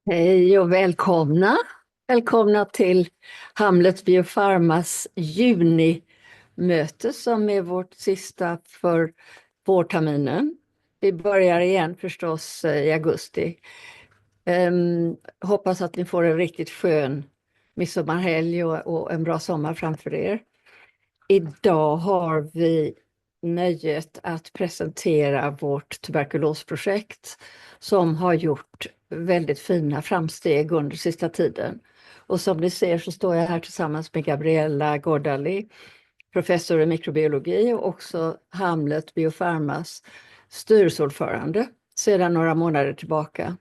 Hej och välkomna! Välkomna till Hamlet Biofarmas junimöte som är vårt sista för vårterminen. Vi börjar igen förstås i augusti. Hoppas att ni får en riktigt skön midsommarhelg och en bra sommar framför er. Idag har vi nöjet att presentera vårt tuberkulosprojekt som har gjort väldigt fina framsteg under sista tiden. Och som ni ser så står jag här tillsammans med Gabriella Gordali, professor i mikrobiologi och också Hamlet Biofarmas styrelseordförande sedan några månader tillbaka.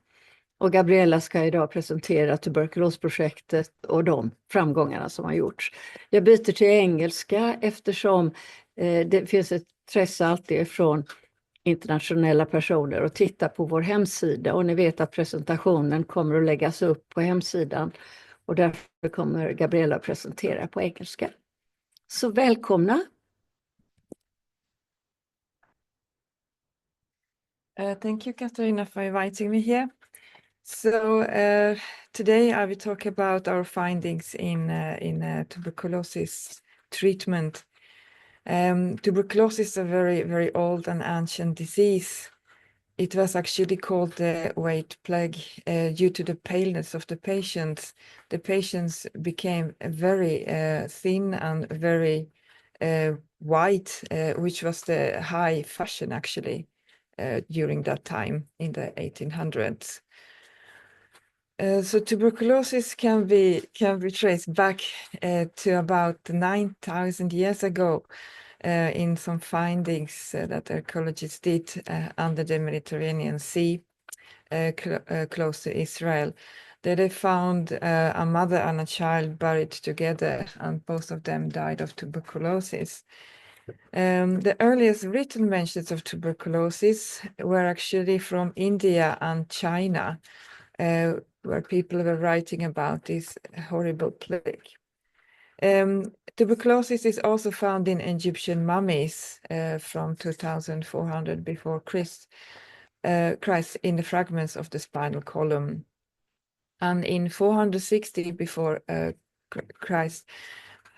Och Gabriella ska idag presentera tuberkulosprojektet och de framgångarna som har gjorts. Jag byter till engelska eftersom det finns ett intresse alltid från internationella personer att titta på vår hemsida. Och ni vet att presentationen kommer att läggas upp på hemsidan. Och därför kommer Gabriella att presentera på engelska. Så välkomna! Thank you, Katarina, for inviting me here. So today I will talk about our findings in tuberculosis treatment. Tuberculosis is a very, very old and ancient disease. It was actually called the white plague due to the paleness of the patients. The patients became very thin and very white, which was the high fashion actually. During that time in the 1800s. So tuberculosis can be traced back to about 9,000 years ago in some findings that archaeologists did under the Mediterranean Sea close to Israel. There they found a mother and a child buried together, and both of them died of tuberculosis. The earliest written mentions of tuberculosis were actually from India and China, where people were writing about this horrible plague. Tuberculosis is also found in Egyptian mummies from 2400 before Christ in the fragments of the spinal column. And in 460 before Christ,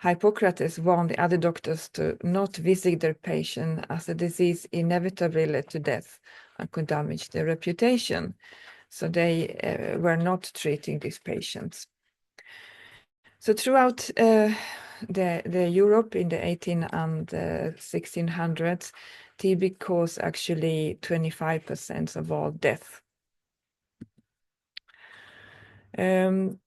Hippocrates warned the other doctors to not visit their patient as the disease inevitably led to death and could damage their reputation. So they were not treating these patients. So throughout the Europe in the 18 and 1600s, TB caused actually 25% of all death. WHO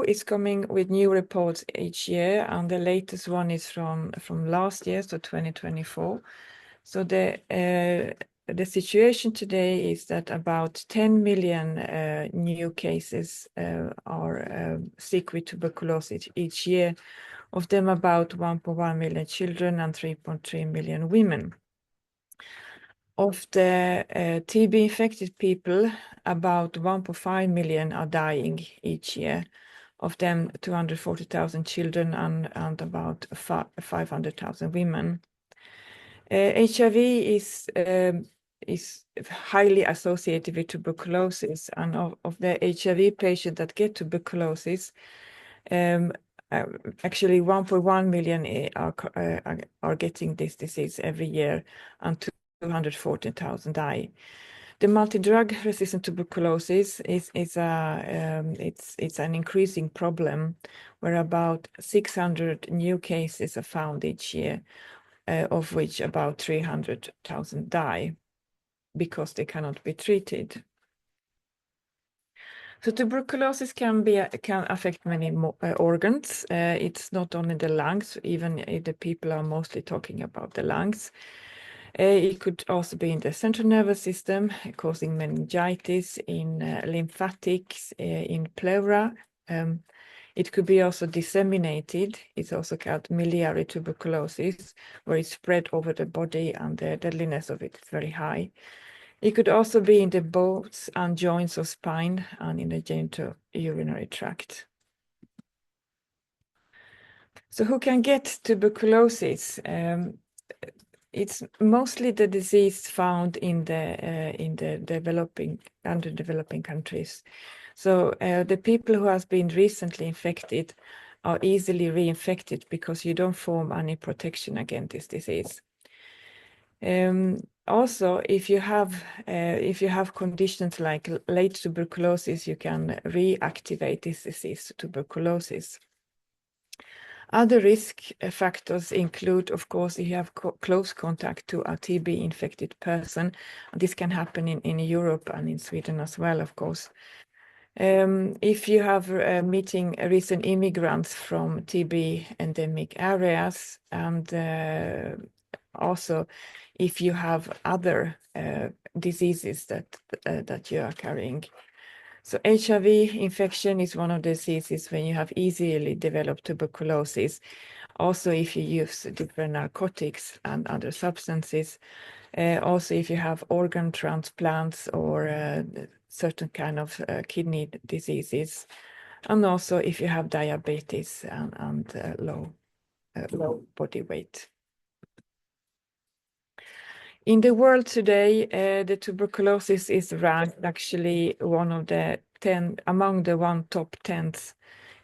is coming with new reports each year, and the latest one is from last year, so 2024. So the situation today is that about 10 million new cases are sick with tuberculosis each year. Of them, about 1.1 million children and 3.3 million women. Of the TB infected people, about 1.5 million are dying each year. Of them, 240,000 children and about 500,000 women. HIV is highly associated with tuberculosis, and of the HIV patients that get tuberculosis, actually 1.1 million are getting this disease every year, and 214,000 die. The multi-drug resistant tuberculosis is an increasing problem, where about 600 new cases are found each year, of which about 300,000 die because they cannot be treated. So tuberculosis can affect many organs. It's not only the lungs, even if the people are mostly talking about the lungs. It could also be in the central nervous system, causing meningitis, in lymphatics, in pleura. It could be also disseminated. It's also called miliary tuberculosis, where it's spread over the body and the deadliness of it is very high. It could also be in the bones and joints of spine and in the genitourinary tract. So who can get tuberculosis? It's mostly the disease found in the underdeveloping countries. So the people who has been recently infected are easily reinfected because you don't form any protection against this disease. Also, if you have conditions like late tuberculosis, you can reactivate this disease, tuberculosis. Other risk factors include, of course, if you have close contact to a TB-infected person. This can happen in Europe and in Sweden as well, of course. If you have meeting recent immigrants from TB endemic areas, and also if you have other diseases that you are carrying. So HIV infection is one of the diseases when you have easily developed tuberculosis. Also, if you use different narcotics and other substances. Also, if you have organ transplants or certain kind of kidney diseases. And also if you have diabetes and low body weight. In the world today, the tuberculosis is ranked actually among the top 10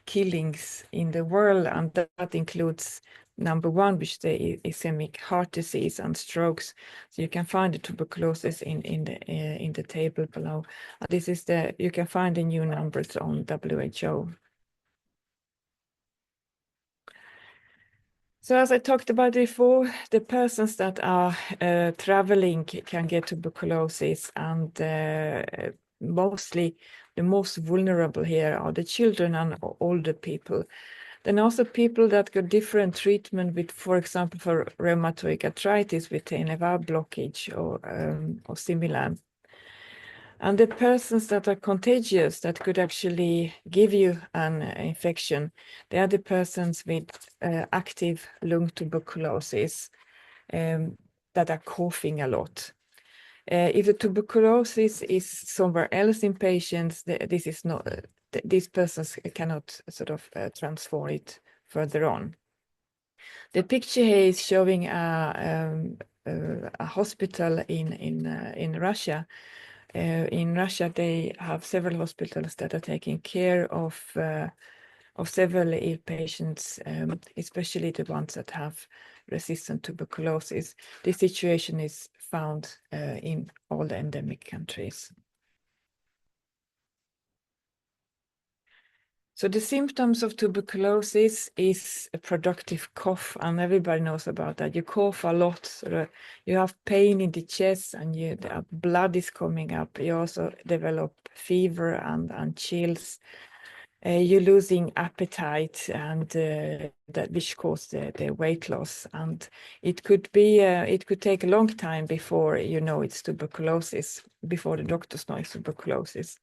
killings in the world, and that includes number one, which is the ischemic heart disease and strokes. So you can find the tuberculosis in the table below. This is you can find the new numbers on WHO. So as I talked about before, the persons that are traveling can get tuberculosis, and mostly the most vulnerable here are the children and older people. Then also people that got different treatment with, for example, for rheumatoid arthritis with TNF blockage or similar. And the persons that are contagious that could actually give you an infection, they are the persons with active lung tuberculosis that are coughing a lot. If the tuberculosis is somewhere else in patients, this is not, these persons cannot sort of transfer it further on. The picture here is showing a hospital in Russia. In Russia, they have several hospitals that are taking care of several ill patients, especially the ones that have resistant tuberculosis. This situation is found in all the endemic countries. So the symptoms of tuberculosis is a productive cough, and everybody knows about that. You cough a lot, you have pain in the chest, and the blood is coming up. You also develop fever and chills. You're losing appetite, and which causes the weight loss. And it could take a long time before you know it's tuberculosis, before the doctors know it's tuberculosis.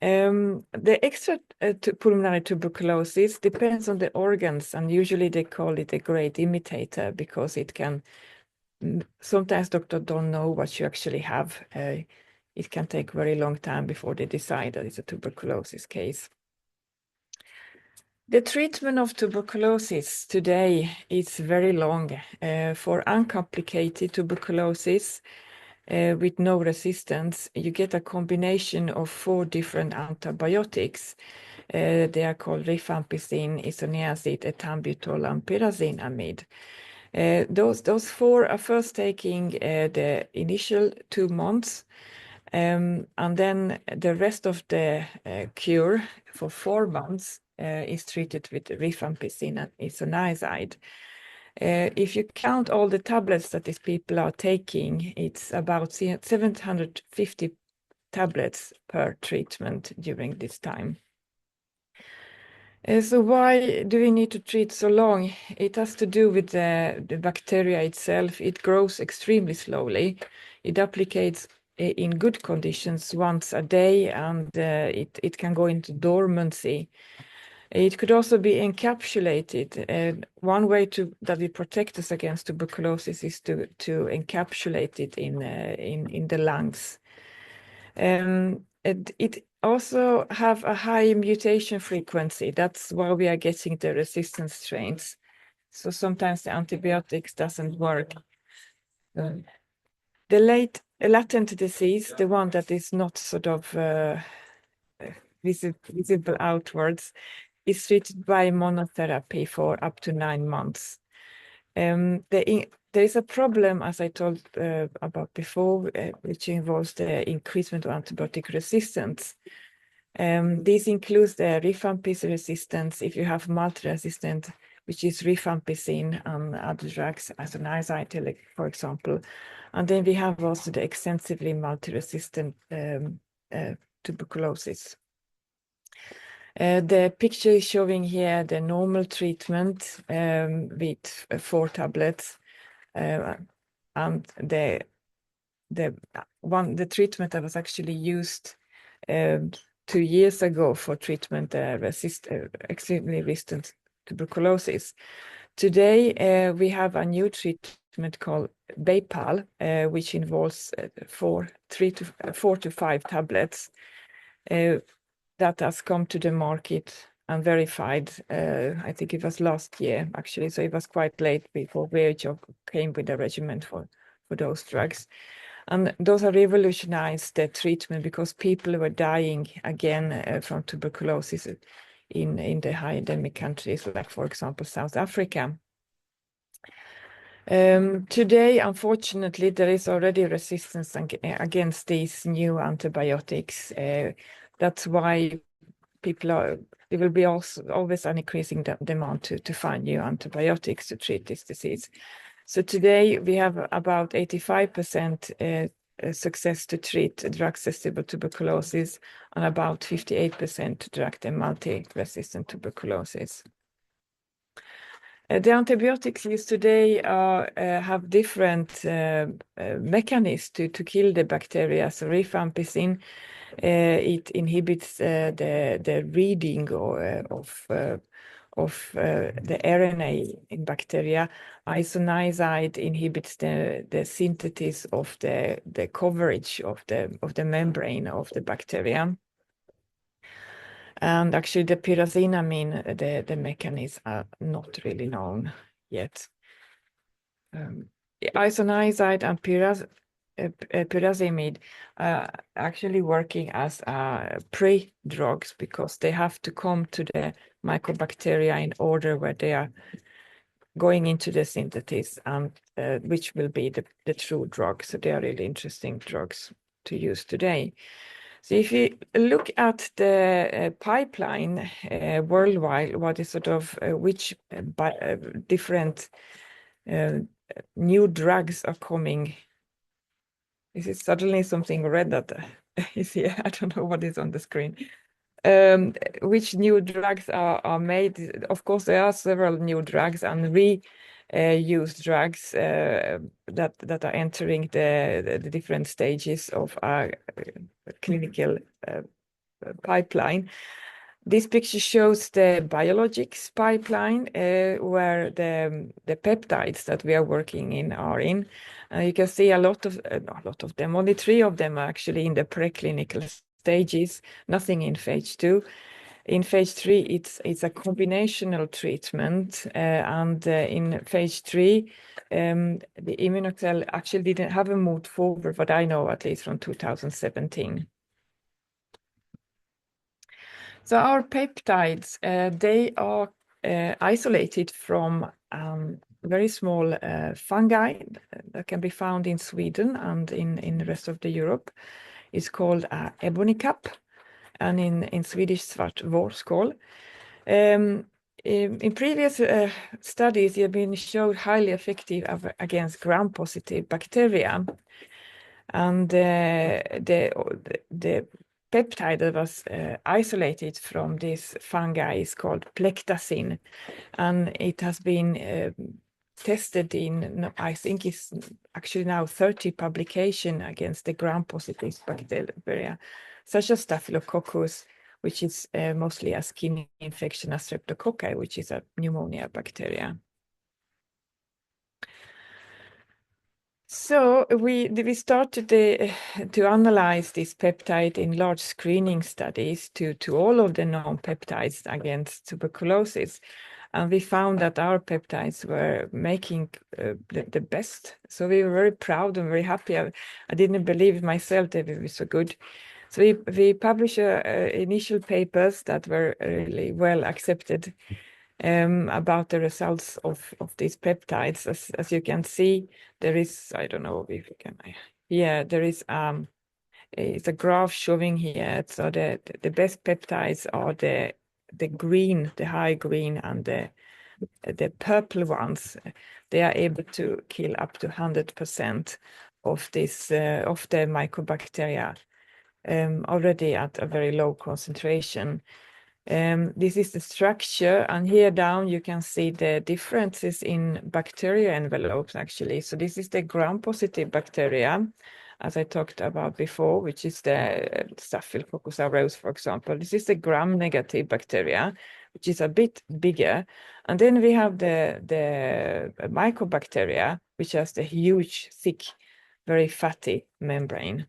The extra pulmonary tuberculosis depends on the organs, and usually they call it a great imitator because it can, sometimes doctors don't know what you actually have. It can take a very long time before they decide that it's a tuberculosis case. The treatment of tuberculosis today is very long. For uncomplicated tuberculosis, with no resistance, you get a combination of 4 different antibiotics. They are called rifampicin, isoniazid, ethambutol, and pyrazinamide. Those 4 are first taking the initial 2 months, and then the rest of the cure for 4 months is treated with rifampicin and isoniazid. If you count all the tablets that these people are taking, it's about 750 tablets per treatment during this time. So why do we need to treat so long? It has to do with the bacteria itself. It grows extremely slowly. It applicates in good conditions once a day, and it can go into dormancy. It could also be encapsulated. One way that we protect us against tuberculosis is to encapsulate it in the lungs. It also have a high mutation frequency. That's why we are getting the resistant strains. So sometimes the antibiotics doesn't work. The latent disease, the one that is not sort of visible outwards, is treated by monotherapy for up to 9 months. There is a problem, as I told about before, which involves the increasement of antibiotic resistance. This includes the rifampicin resistance if you have multi-resistant, which is rifampicin and other drugs, isoniazid, for example. And then we have also the extensively multi-resistant tuberculosis. The picture is showing here the normal treatment with 4 tablets, and the treatment that was actually used 2 years ago for treatment extremely resistant tuberculosis. Today we have a new treatment called Baypal, which involves 4 to 5 tablets that has come to the market and verified. I think it was last year actually, so it was quite late before WHO came with a regimen for those drugs. And those have revolutionized the treatment because people were dying again from tuberculosis in the high endemic countries, like for example South Africa. Today, unfortunately, there is already resistance against these new antibiotics. That's why there will be always an increasing demand to find new antibiotics to treat this disease. So today we have about 85% success to treat drug-resistant tuberculosis and about 58% to drug the multi-resistant tuberculosis. The antibiotics used today have different mechanisms to kill the bacteria. So rifampicin, it inhibits the reading of the RNA in bacteria. Isoniazid inhibits the synthesis of the coverage of the membrane of the bacteria. And actually the pyrazinamide, the mechanisms are not really known yet. Isoniazid and pyrazimide are actually working as pre-drugs because they have to come to the mycobacteria in order where they are going into the synthesis, and which will be the true drug. So they are really interesting drugs to use today. So if you look at the pipeline worldwide, what is sort of which different new drugs are coming. Is it suddenly something red that is here? I don't know what is on the screen. Which new drugs are made? Of course, there are several new drugs and reused drugs that are entering the different stages of our clinical pipeline. This picture shows the biologics pipeline where the peptides that we are working in are in. You can see a lot of them, only 3 of them are actually in the preclinical stages, nothing in phase 2. In phase 3, it's a combinational treatment, and in phase 3, the Immunocell actually haven't moved forward, but I know at least from 2017. So our peptides, they are isolated from very small fungi that can be found in Sweden and in the rest of the Europe. It's called ebony cap, and in Swedish svart vårskål. In previous studies, it have been shown highly effective against gram-positive bacteria. And the peptide that was isolated from this fungi is called plectacin, and it has been tested in, I think it's actually now 30 publications against the gram-positive bacteria, such as Staphylococcus, which is mostly a skin infection, as Streptococci, which is a pneumonia bacteria. So we started to analyze this peptide in large screening studies to all of the known peptides against tuberculosis. And we found that our peptides were making the best. So we were very proud and very happy. I didn't believe myself that we were so good. So we published initial papers that were really well accepted about the results of these peptides. As you can see, there is, I don't know if you can, yeah, there is it's a graph showing here. So the best peptides are the green, the high green, and the purple ones. They are able to kill up to 100% of this of the mycobacteria already at a very low concentration. This is the structure, and here down you can see the differences in bacteria envelopes actually. So this is the gram-positive bacteria, as I talked about before, which is the Staphylococcus aureus, for example. This is the gram-negative bacteria, which is a bit bigger. And then we have the mycobacteria, which has the huge, thick, very fatty membrane.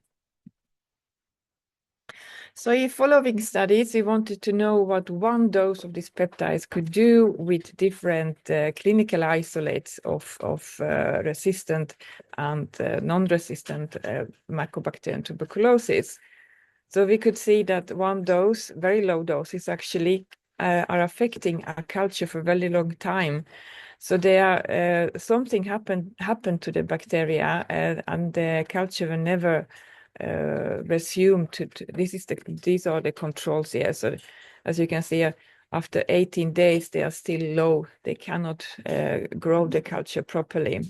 So in following studies, we wanted to know what one dose of these peptides could do with different clinical isolates of resistant and non-resistant Mycobacterium tuberculosis. So we could see that one dose, very low doses actually, are affecting a culture for a very long time. So there, something happened to the bacteria, and the culture will never resume to these are the controls here. So as you can see, after 18 days, they are still low. They cannot grow the culture properly.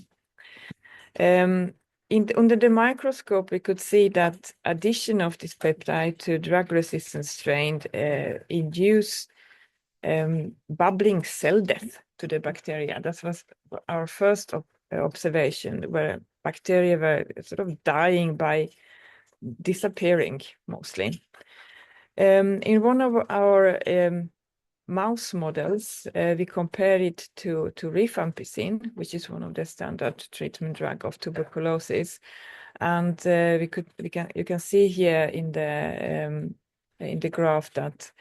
Under the microscope, we could see that addition of this peptide to drug-resistant strain induce bubbling cell death to the bacteria. That was our first observation, where bacteria were sort of dying by disappearing mostly. In one of our mouse models, we compare it to rifampicin, which is one of the standard treatment drug of tuberculosis, and you can see here in the graph that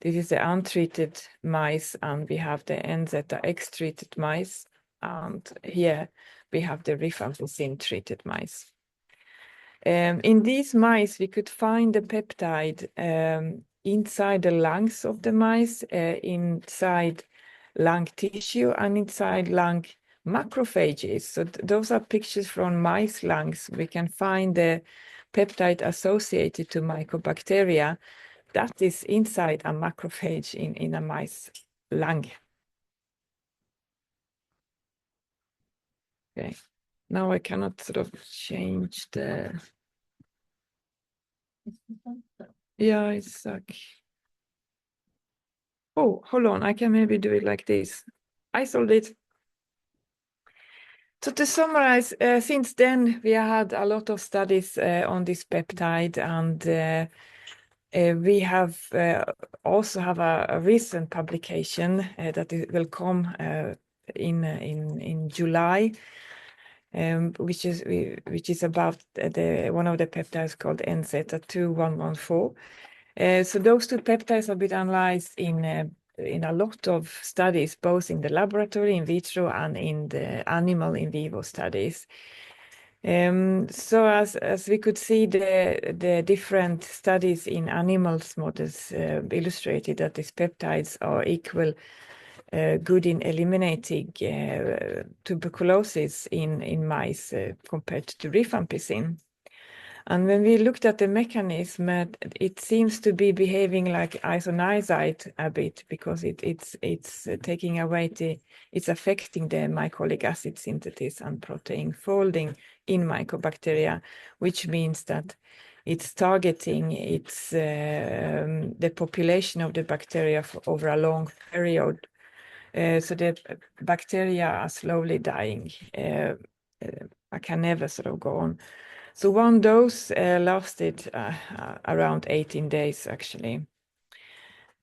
this is the untreated mice, and we have the NZX treated mice, and here we have the rifampicin treated mice. In these mice, we could find the peptide inside the lungs of the mice, inside lung tissue, and inside lung macrophages. So those are pictures from mice lungs. We can find the peptide associated to mycobacteria that is inside a macrophage in a mice lung. Okay, now I cannot sort of change the... Yeah, it's like... Oh, hold on, I can maybe do it like this. I solved it. So to summarize, since then we had a lot of studies on this peptide, and we have also have a recent publication that will come in July, which is about one of the peptides called NZ2114. So those two peptides have been analyzed in a lot of studies, both in the laboratory, in vitro, and in the animal in vivo studies. So as we could see, the different studies in animals models illustrated that these peptides are equal good in eliminating tuberculosis in mice compared to rifampicin. And when we looked at the mechanism, it seems to be behaving like isoniazid a bit, because it's taking away it's affecting the mycolic acid synthesis and protein folding in mycobacteria, which means that it's targeting the population of the bacteria over a long period. So the bacteria are slowly dying. I can never sort of go on. So one dose lasted around 18 days, actually.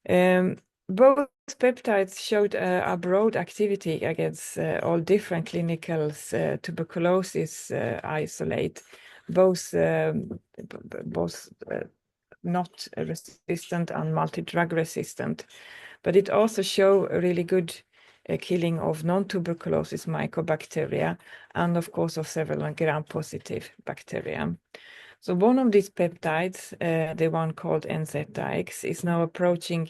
Both peptides showed a broad activity against all different clinical tuberculosis isolate, both not resistant and multi-drug resistant. But it also showed really good killing of non-tuberculosis mycobacteria, and of course of several gram-positive bacteria. So one of these peptides, the one called NZX, is now approaching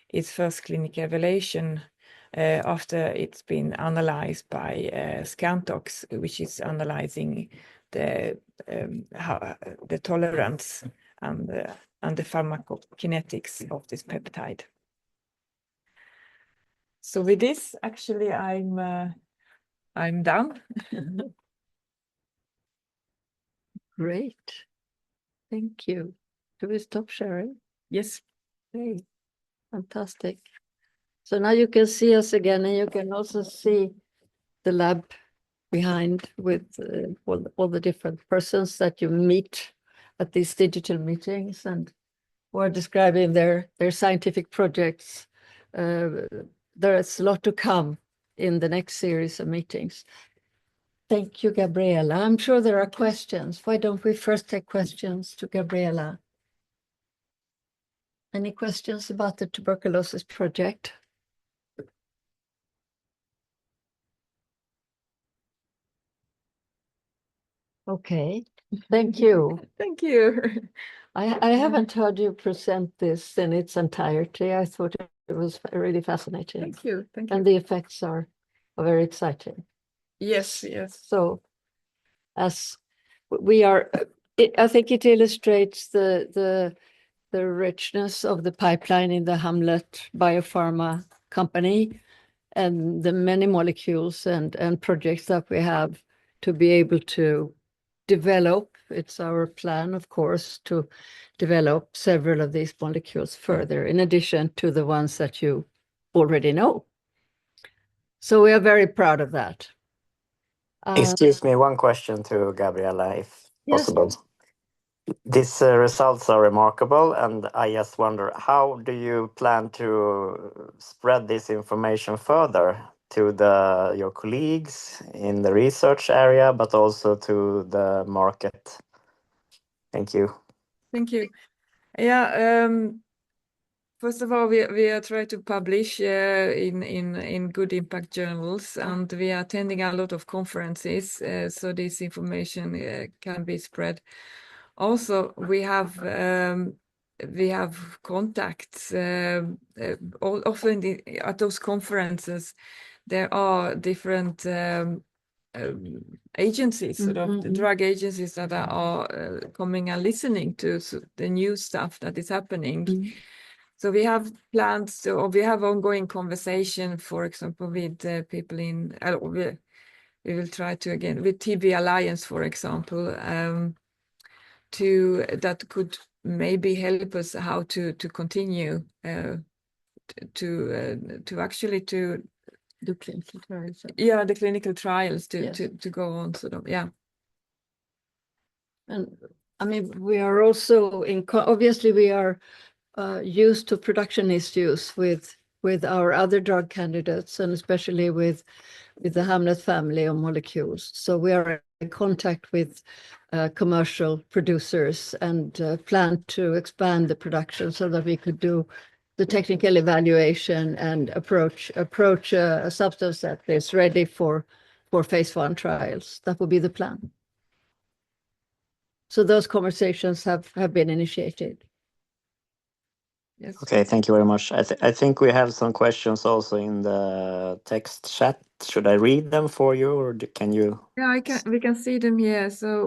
its first clinical evaluation after it's been analyzed by Scantox, which is analyzing the tolerance and the pharmacokinetics of this peptide. So with this, actually, I'm done. Great. Thank you. Do we stop sharing? Yes. Great. Fantastic. So now you can see us again, and you can also see the lab behind with all the different persons that you meet at these digital meetings and who are describing their scientific projects. There is a lot to come in the next series of meetings. Thank you, Gabriela. I'm sure there are questions. Why don't we first take questions to Gabriela? Any questions about the tuberculosis project? Okay, thank you. Thank you. I haven't heard you present this in its entirety. I thought it was really fascinating. Thank you. Thank you. And the effects are very exciting. Yes, yes. So as we are, I think it illustrates the richness of the pipeline in the Hamlet Biopharma company and the many molecules and projects that we have to be able to develop. It's our plan, of course, to develop several of these molecules further, in addition to the ones that you already know. So we are very proud of that. Excuse me, one question to Gabriela, if Yes. possible. These results are remarkable, and I just wonder, how do you plan to spread this information further to your colleagues in the research area, but also to the market? Thank you. Thank you. Yeah, first of all, we are trying to publish in good impact journals, and we are attending a lot of conferences, so this information can be spread. Also, we have contacts. Often at those conferences, there are different agencies, sort of the drug agencies that are coming and listening to the new stuff that is happening. So we have plans, or we have ongoing conversation, for example, with people in, we will try to again with TB Alliance, for example, that could maybe help us how to continue to actually to Do clinical trials. yeah, the clinical trials Yes. to go on, sort of, yeah. And I mean, we are also obviously we are used to production issues with our other drug candidates, and especially with the Hamlet family of molecules. So we are in contact with commercial producers and plan to expand the production so that we could do the technical evaluation and approach a substance that is ready for phase 1 trials. That would be the plan. So those conversations have been initiated. Yes. Okay, thank you very much. I think we have some questions also in the text chat. Should I read them for you, or can you? Yeah, we can see them here. So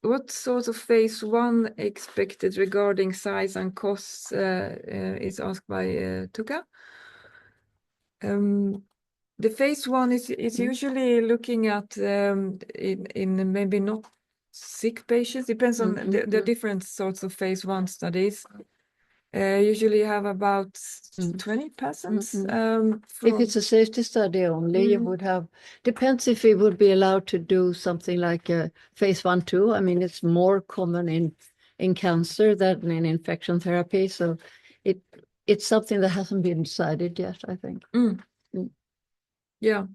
what sort of phase 1 expected regarding size and costs is asked by Tuka. The phase 1 is usually looking at in maybe not sick patients. Depends on the different sorts of phase 1 studies. Usually you have about 20 persons. If it's a safety study only, you would have, depends if we would be allowed to do something like a phase 1/2. I mean, it's more common in cancer than in infection therapy. So it's something that hasn't been decided yet, I think. Yeah.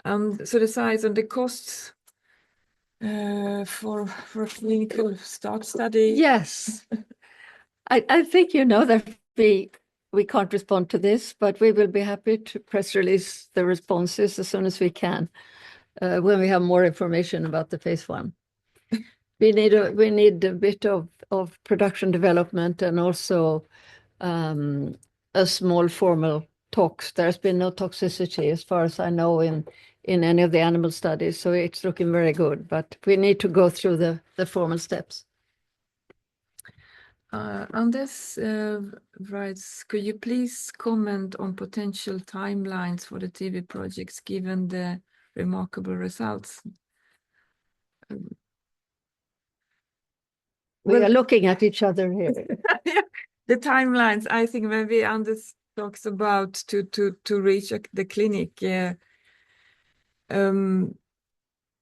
So the size and the costs for a clinical start study. Yes. I think you know that we can't respond to this, but we will be happy to press release the responses as soon as we can, when we have more information about the phase 1. We need a bit of production development and also a small formal tox. There's been no toxicity as far as I know in any of the animal studies, so it's looking very good, but we need to go through the formal steps. Anders writes, could you please comment on potential timelines for the TB projects given the remarkable results? We are looking at each other here. The timelines, I think maybe Anders talks about to reach the clinic.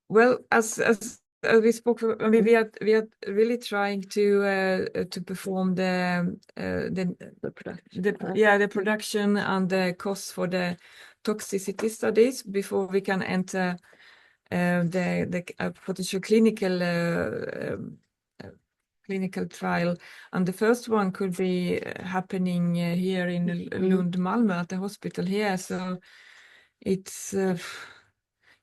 Well, as we spoke, I mean, we are really trying to perform the production and the costs for the toxicity studies before we can enter the potential clinical trial, and the first one could be happening here in Lund, Malmö, at the hospital here. So it's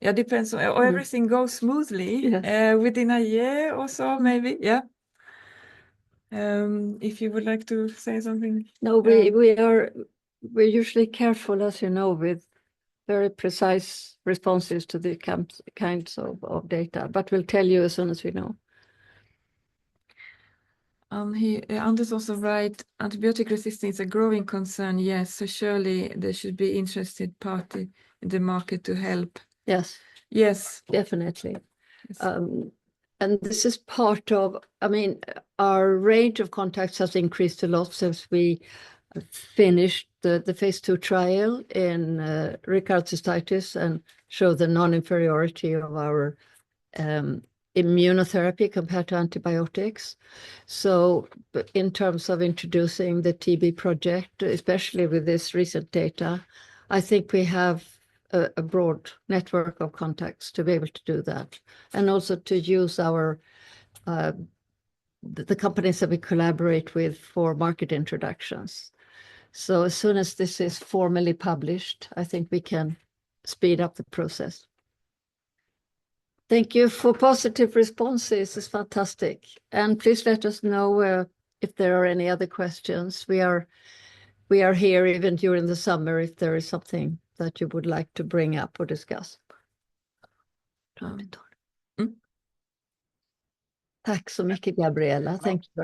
depends on everything goes smoothly. Yes. Within a year or so, maybe. Yeah. If you would like to say something. No, we're usually careful, as you know, with very precise responses to the kinds of data, but we'll tell you as soon as we know. Anders also write, antibiotic resistance is a growing concern. Yes, so surely there should be interested party in the market to help. Yes. Yes, Definitely. yes. And this is part of, I mean, our range of contacts has increased a lot since we finished the phase 2 trial in recurrent cystitis and showed the non-inferiority of our immunotherapy compared to antibiotics. So in terms of introducing the TB project, especially with this recent data, I think we have a broad network of contacts to be able to do that, and also to use our the companies that we collaborate with for market introductions. So as soon as this is formally published, I think we can speed up the process. Thank you for positive responses. It's fantastic. And please let us know if there are any other questions. We are here even during the summer if there is something that you would like to bring up or discuss. Tack så mycket, Gabriella. Thank you very